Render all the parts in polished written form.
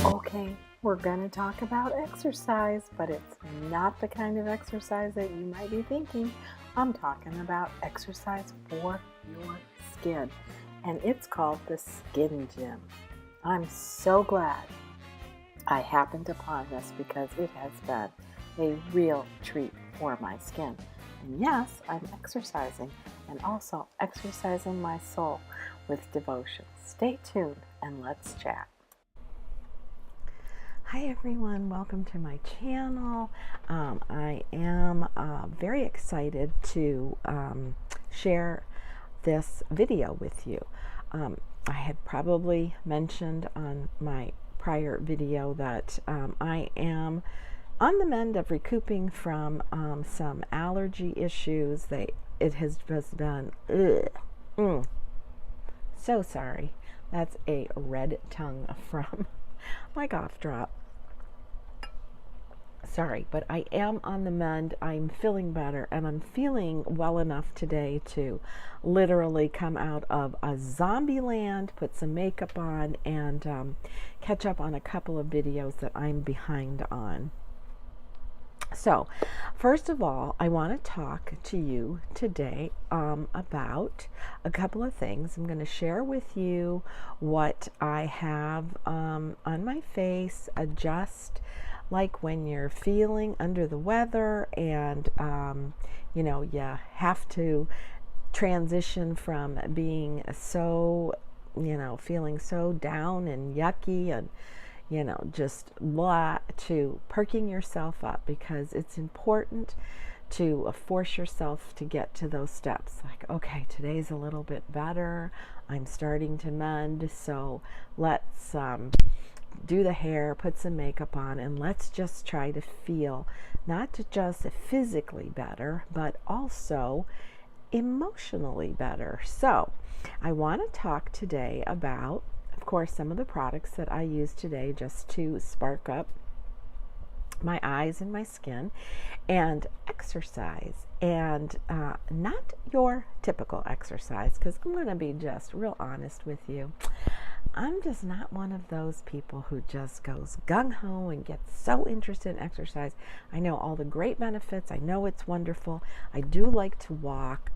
Okay, we're going to talk about exercise, but it's not the kind of exercise that you might be thinking. I'm talking about exercise for your skin, and it's called the Skin Gym. I'm so glad I happened upon this because it has been a real treat for my skin. And yes, I'm exercising and also exercising my soul with devotion. Stay tuned and let's chat. Hi everyone, welcome to my channel. I am very excited to share this video with you. I had probably mentioned on my prior video that I am on the mend of recouping from some allergy issues. It has just been so sorry. That's a red tongue from my cough drop. Sorry, but I am on the mend. I'm feeling better, and I'm feeling well enough today to literally come out of a zombie land, put some makeup on, and catch up on a couple of videos that I'm behind on. So, first of all, I want to talk to you today about a couple of things. I'm going to share with you what I have on my face, just like when you're feeling under the weather and, you have to transition from being so, feeling so down and yucky and just blah, to perking yourself up, because it's important to force yourself to get to those steps. Like, okay, today's a little bit better. I'm starting to mend, so let's do the hair, put some makeup on, and let's just try to feel not just physically better, but also emotionally better. So I want to talk today about, of course, some of the products that I use today just to spark up my eyes and my skin, and exercise, and not your typical exercise, because I'm going to be just real honest with you. I'm just not one of those people who just goes gung-ho and gets so interested in exercise. I know all the great benefits. I know it's wonderful. I do like to walk.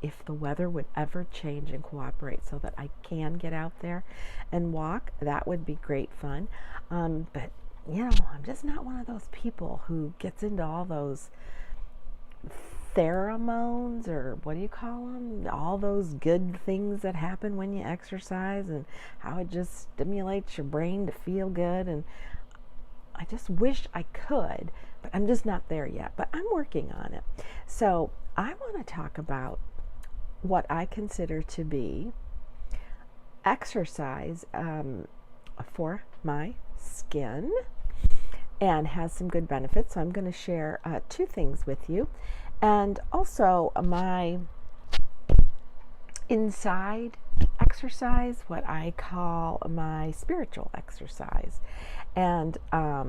If the weather would ever change and cooperate so that I can get out there and walk, that would be great fun. But, I'm just not one of those people who gets into all those pheromones, or what do you call them? All those good things that happen when you exercise, and how it just stimulates your brain to feel good. And I just wish I could, but I'm just not there yet. But I'm working on it. So I want to talk about what I consider to be exercise for my skin, and has some good benefits. So I'm going to share two things with you. And also my inside exercise, what I call my spiritual exercise, and a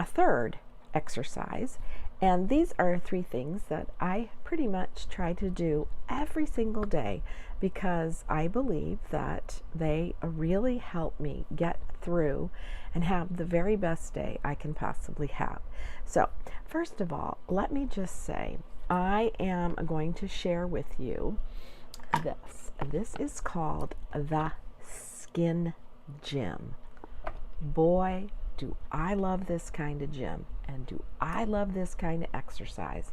third exercise. And these are three things that I pretty much try to do every single day, because I believe that they really help me get through and have the very best day I can possibly have. So, first of all, let me just say, I am going to share with you this. This is called the Skin Gym. Boy, do I love this kind of gym, and do I love this kind of exercise.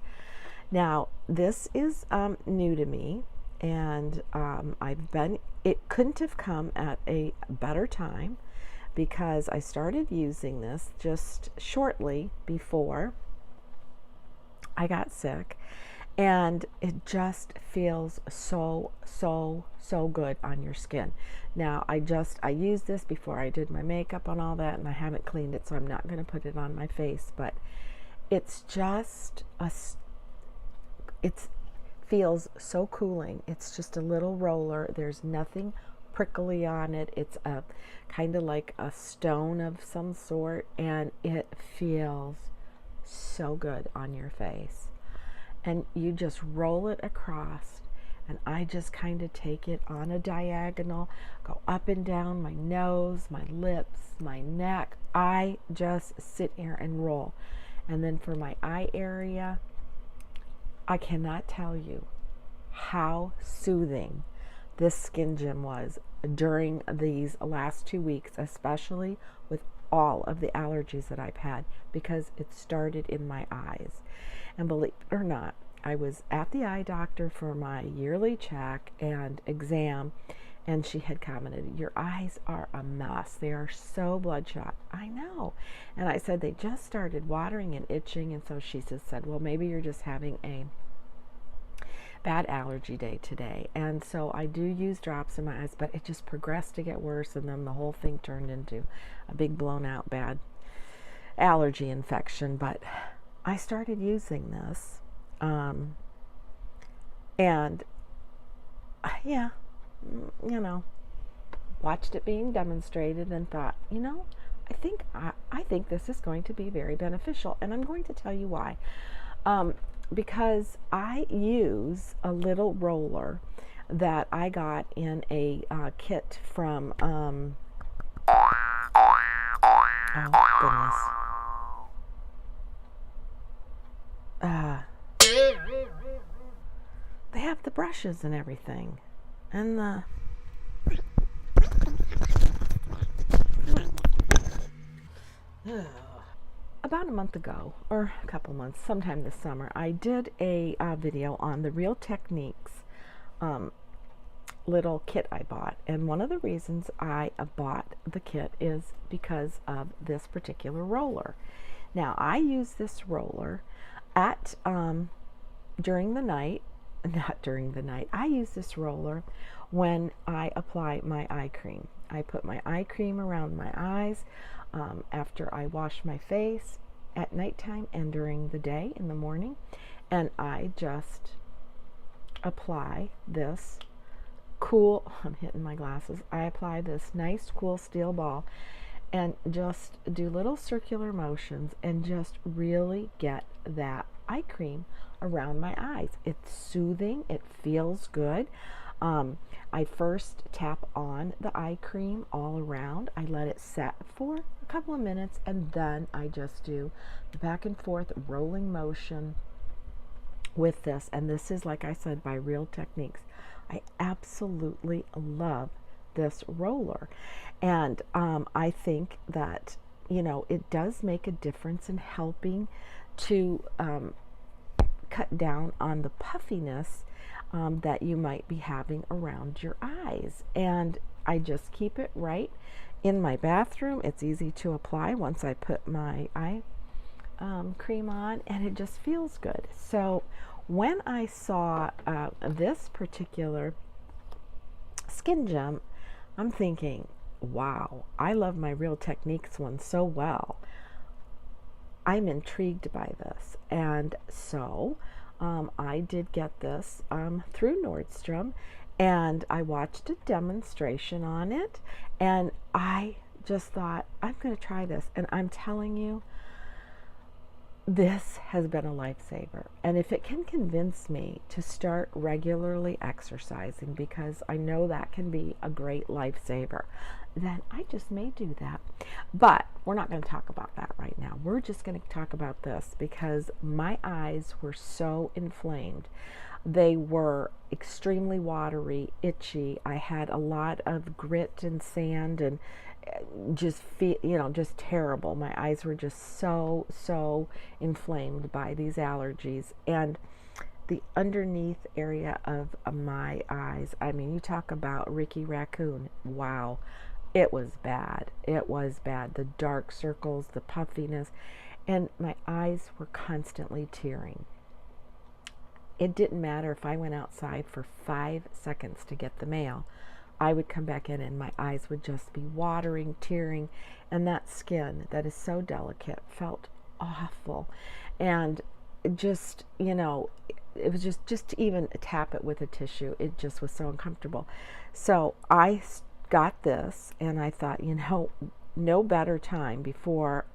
Now, this is new to me, and it couldn't have come at a better time, because I started using this just shortly before I got sick, and it just feels so good on your skin. Now, I used this before I did my makeup and all that, and I haven't cleaned it, so I'm not going to put it on my face, but it's just it feels so cooling. It's just a little roller. There's nothing prickly on it. It's a kind of like a stone of some sort, and it feels so good on your face. And you just roll it across, and I just kind of take it on a diagonal, go up and down my nose, my lips, my neck. I just sit here and roll. And then for my eye area, I cannot tell you how soothing this skin gym was during these last 2 weeks, especially with all of the allergies that I've had, because it started in my eyes. And believe it or not, I was at the eye doctor for my yearly check and exam, and she had commented, "Your eyes are a mess. They are so bloodshot." I know. And I said, "They just started watering and itching." And so she just said, "Well, maybe you're just having a bad allergy day today." And so I do use drops in my eyes, but it just progressed to get worse, and then the whole thing turned into a big blown out bad allergy infection. But I started using this, and yeah, watched it being demonstrated and thought, I think this is going to be very beneficial, and I'm going to tell you why. Because I use a little roller that I got in a kit from, oh goodness, they have the brushes and everything, and the about a month ago, or a couple months, sometime this summer, I did a video on the Real Techniques little kit I bought. And one of the reasons I bought the kit is because of this particular roller. Now, I use this roller at during the night, not during the night. I use this roller when I apply my eye cream. I put my eye cream around my eyes after I wash my face at nighttime and during the day in the morning, and I just apply this cool, I'm hitting my glasses, I apply this nice cool steel ball and just do little circular motions and just really get that eye cream around my eyes. It's soothing, it feels good. I first tap on the eye cream all around. I let it set for a couple of minutes, and then I just do the back and forth rolling motion with this. And this is, like I said, by Real Techniques. I absolutely love this roller. And I think that, it does make a difference in helping to cut down on the puffiness that you might be having around your eyes. And I just keep it right in my bathroom. It's easy to apply once I put my eye cream on, and it just feels good. So when I saw this particular skin gem, I'm thinking, wow, I love my Real Techniques one so well. I'm intrigued by this. And so I did get this through Nordstrom, and I watched a demonstration on it, and I just thought, I'm going to try this. And I'm telling you, this has been a lifesaver. And if it can convince me to start regularly exercising, because I know that can be a great lifesaver, then I just may do that. But we're not going to talk about that right now. We're just going to talk about this because my eyes were so inflamed. They were extremely watery, itchy. I had a lot of grit and sand and just just terrible. My eyes were just so inflamed by these allergies. And the underneath area of my eyes, I mean, you talk about Ricky Raccoon. Wow. It was bad. It was bad. The dark circles, the puffiness, and my eyes were constantly tearing. It didn't matter if I went outside for 5 seconds to get the mail. I would come back in and my eyes would just be watering, tearing, and that skin that is so delicate felt awful. And just, it was just to even tap it with a tissue, it just was so uncomfortable. So I got this, and I thought, no better time before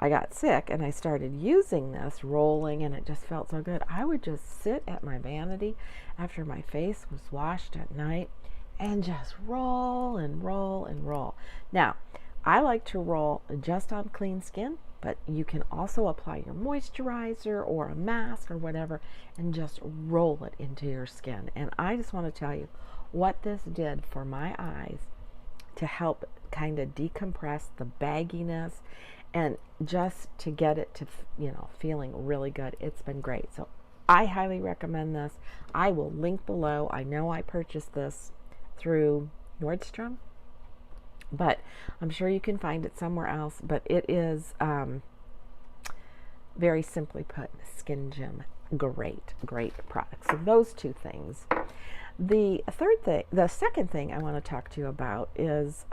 I got sick and I started using this rolling, and it just felt so good. I would just sit at my vanity after my face was washed at night and just roll and roll and roll. Now, I like to roll just on clean skin, but you can also apply your moisturizer or a mask or whatever and just roll it into your skin. And I just want to tell you what this did for my eyes to help kind of decompress the bagginess and just to get it to, feeling really good. It's been great. So I highly recommend this. I will link below. I know I purchased this through Nordstrom, but I'm sure you can find it somewhere else. But it is, very simply put, Skin Gym. Great product. So those two things. The second thing I want to talk to you about is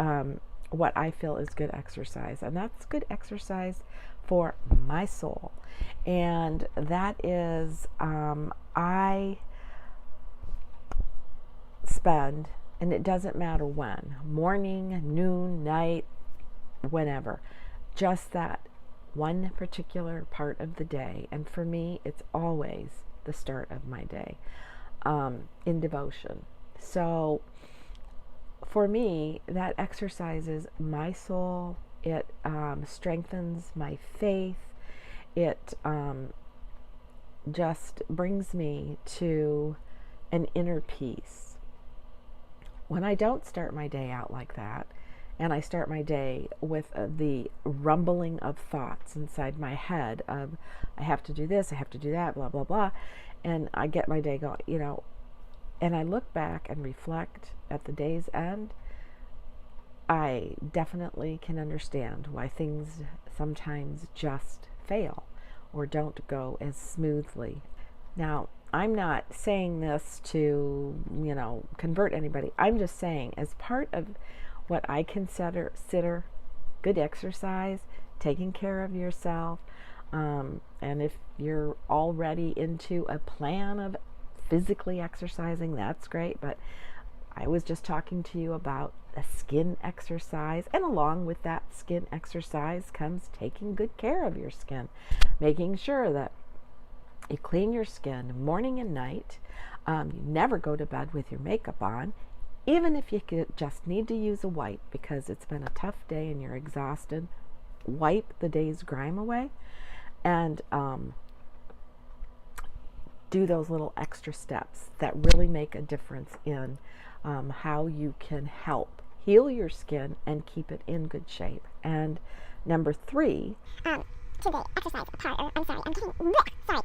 what I feel is good exercise, and that's good exercise for my soul. And that is, I spend, and it doesn't matter when, morning, noon, night, whenever, just that one particular part of the day, and for me, it's always the start of my day, in devotion. So for me, that exercises my soul. It strengthens my faith. It just brings me to an inner peace. When I don't start my day out like that, and I start my day with the rumbling of thoughts inside my head of, I have to do this, I have to do that, blah, blah, blah, and I get my day going, and I look back and reflect at the day's end, I definitely can understand why things sometimes just fail or don't go as smoothly. Now, I'm not saying this to, convert anybody. I'm just saying, as part of what I consider good exercise, taking care of yourself, and if you're already into a plan of physically exercising, that's great, but I was just talking to you about a skin exercise, and along with that skin exercise comes taking good care of your skin, making sure that you clean your skin morning and night. You never go to bed with your makeup on, even if you just need to use a wipe because it's been a tough day and you're exhausted. Wipe the day's grime away, and do those little extra steps that really make a difference in how you can help heal your skin and keep it in good shape. And number 3, today exercise part. I'm sorry. I'm getting sorry.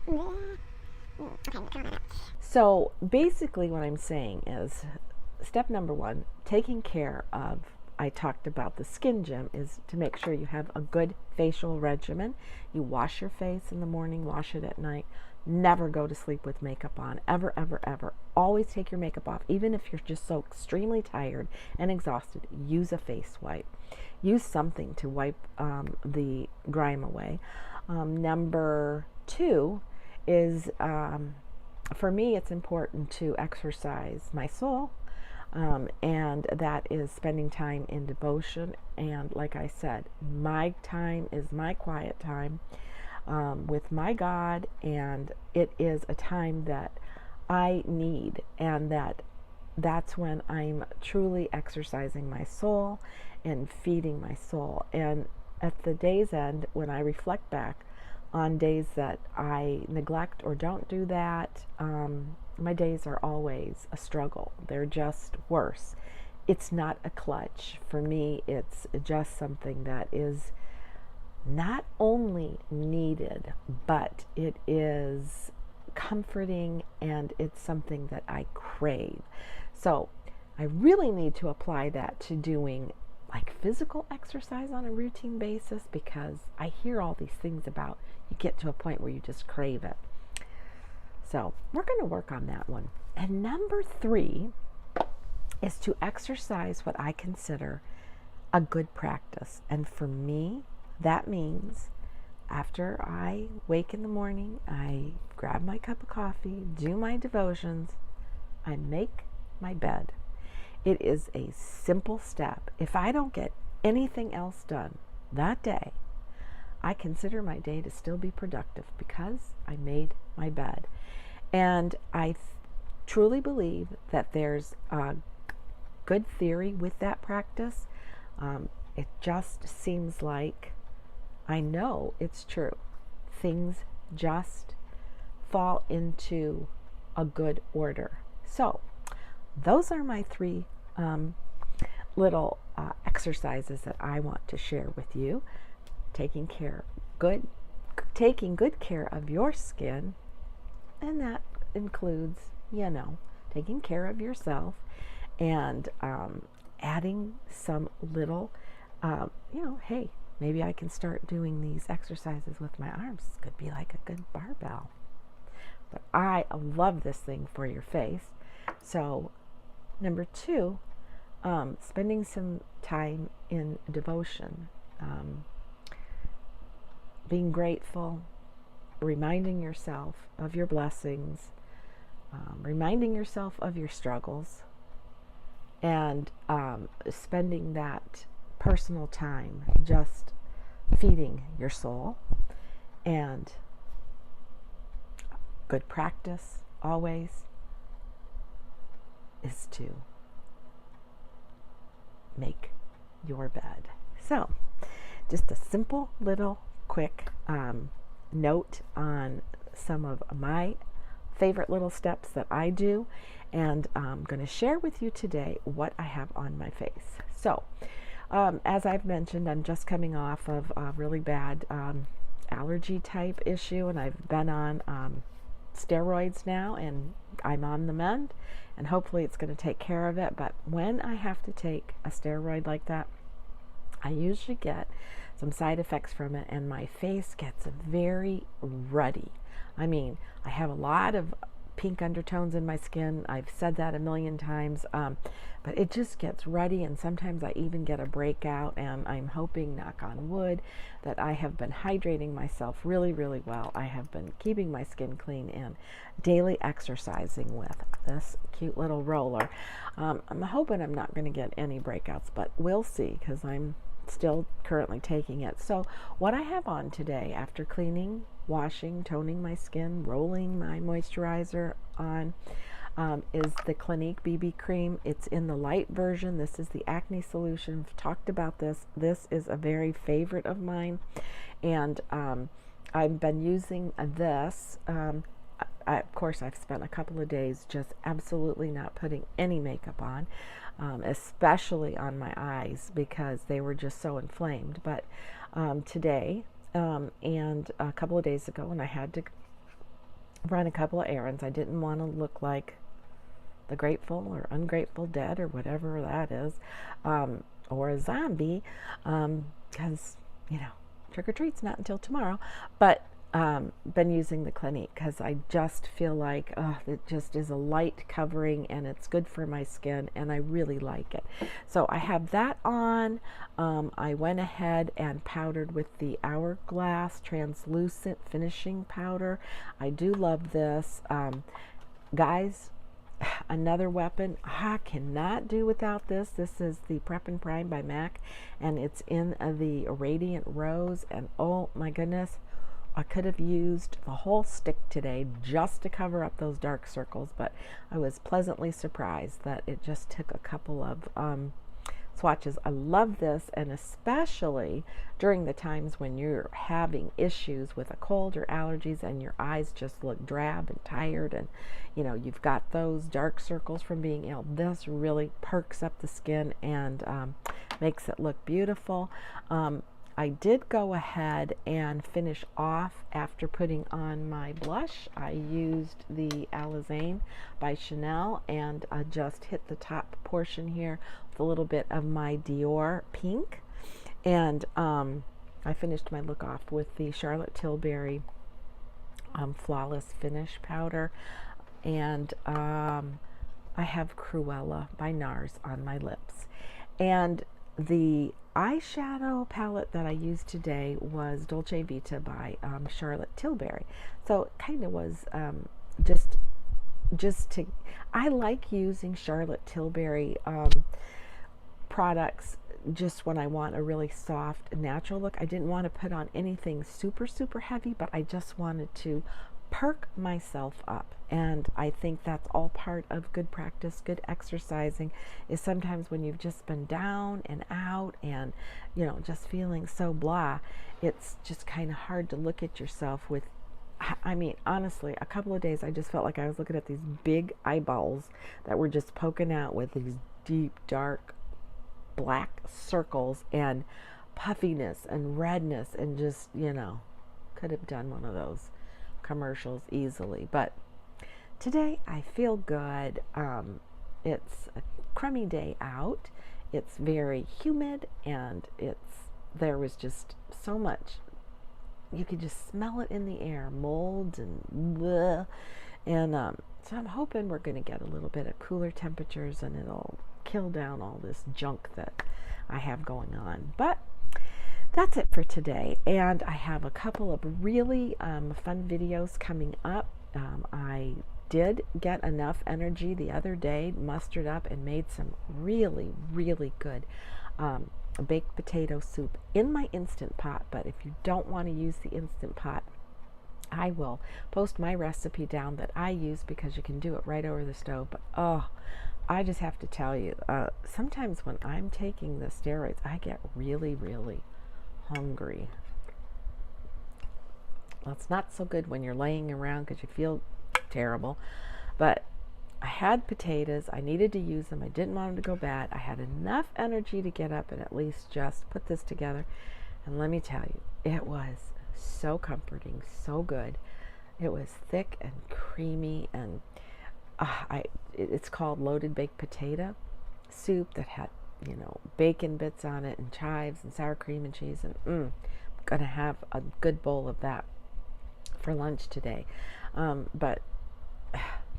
Okay, so basically what I'm saying is, step number 1, taking care of, I talked about the Skin Gym, is to make sure you have a good facial regimen. You wash your face in the morning, wash it at night. Never go to sleep with makeup on, ever, ever, ever. Always take your makeup off, even if you're just so extremely tired and exhausted. Use a face wipe. Use something to wipe the grime away. Number 2 is, for me, it's important to exercise my soul, and that is spending time in devotion. And like I said, my time is my quiet time with my God, and it is a time that I need, and that's when I'm truly exercising my soul and feeding my soul. And at the day's end, when I reflect back on days that I neglect or don't do that, my days are always a struggle. They're just worse. It's not a clutch. For me, it's just something that is not only needed, but it is comforting, and it's something that I crave. So I really need to apply that to doing like physical exercise on a routine basis, because I hear all these things about you get to a point where you just crave it. So we're going to work on that one. And number 3 is to exercise what I consider a good practice. And for me, that means after I wake in the morning, I grab my cup of coffee, do my devotions, I make my bed. It is a simple step. If I don't get anything else done that day, I consider my day to still be productive because I made my bed. And I truly believe that there's a good theory with that practice. It just seems like I know it's true. Things just fall into a good order. So, those are my three little exercises that I want to share with you. Taking good care of your skin, and that includes, taking care of yourself and adding some little, hey, maybe I can start doing these exercises with my arms. This could be like a good barbell. But I love this thing for your face. So, number 2, spending some time in devotion, being grateful, reminding yourself of your blessings, reminding yourself of your struggles, and spending that personal time just feeding your soul. And good practice always is to make your bed. So, just a simple little quick note on some of my favorite little steps that I do, and I'm going to share with you today what I have on my face. So, as I've mentioned, I'm just coming off of a really bad allergy type issue, and I've been on steroids now, and I'm on the mend, and hopefully it's going to take care of it. But when I have to take a steroid like that, I usually get some side effects from it, and my face gets very ruddy. I mean, I have a lot of pink undertones in my skin. I've said that a million times, but it just gets ruddy, and sometimes I even get a breakout, and I'm hoping, knock on wood, that I have been hydrating myself really, really well. I have been keeping my skin clean and daily exercising with this cute little roller. I'm hoping I'm not going to get any breakouts, but we'll see, because I'm still currently taking it. So what I have on today, after cleaning, washing, toning my skin, rolling my moisturizer on, is the Clinique BB cream. It's in the light version. This is the acne solution. I've talked about this. This is a very favorite of mine, and I've been using this. Of course, I've spent a couple of days just absolutely not putting any makeup on, especially on my eyes, because they were just so inflamed. But today and a couple of days ago, when I had to run a couple of errands, I didn't want to look like the Grateful or Ungrateful Dead or whatever that is, or a zombie, because, trick or treat's not until tomorrow. But been using the Clinique because I just feel like it just is a light covering, and it's good for my skin, and I really like it. So I have that on. I went ahead and powdered with the Hourglass translucent finishing powder. I do love this. Guys, another weapon I cannot do without this. This is the Prep and Prime by MAC, and it's in the Radiant Rose, and oh my goodness, I could have used the whole stick today just to cover up those dark circles, but I was pleasantly surprised that it just took a couple of swatches. I love this, and especially during the times when you're having issues with a cold or allergies and your eyes just look drab and tired, and you've got those dark circles from being ill. This really perks up the skin and makes it look beautiful. I did go ahead and finish off after putting on my blush. I used the Alizane by Chanel and just hit the top portion here with a little bit of my Dior pink. And I finished my look off with the Charlotte Tilbury Flawless Finish powder. And I have Cruella by NARS on my lips. And the eyeshadow palette that I used today was Dolce Vita by Charlotte Tilbury. So it kind of was just to, I like using Charlotte Tilbury products just when I want a really soft, natural look. I didn't want to put on anything super, super heavy, but I just wanted to perk myself up. And I think that's all part of good practice, good exercising, is sometimes when you've just been down and out and, just feeling so blah, it's just kind of hard to look at yourself with, I mean, honestly, a couple of days I just felt like I was looking at these big eyeballs that were just poking out with these deep, dark, black circles and puffiness and redness, and just, could have done one of those commercials easily. But today I feel good. It's a crummy day out. It's very humid, and there was just so much. You could just smell it in the air, mold and bleh. And so I'm hoping we're going to get a little bit of cooler temperatures, and it'll kill down all this junk that I have going on. But that's it for today, and I have a couple of really fun videos coming up. I did get enough energy the other day, mustered up, and made some really, really good baked potato soup in my Instant Pot. But if you don't want to use the Instant Pot, I will post my recipe down that I use, because you can do it right over the stove. But I just have to tell you, sometimes when I'm taking the steroids, I get really, really hungry. Well, it's not so good when you're laying around because you feel terrible. But I had potatoes. I needed to use them. I didn't want them to go bad. I had enough energy to get up and at least just put this together. And let me tell you, it was so comforting, so good. It was thick and creamy, and it's called loaded baked potato soup that had, bacon bits on it and chives and sour cream and cheese. And I'm going to have a good bowl of that for lunch today. But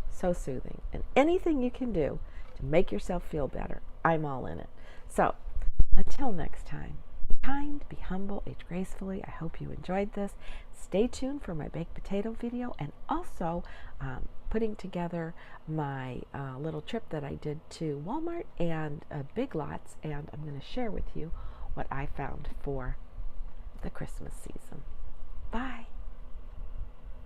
so soothing. And anything you can do to make yourself feel better, I'm all in it. So until next time, be kind, be humble, age gracefully. I hope you enjoyed this. Stay tuned for my baked potato video, and also putting together my little trip that I did to Walmart and Big Lots, and I'm going to share with you what I found for the Christmas season. Bye.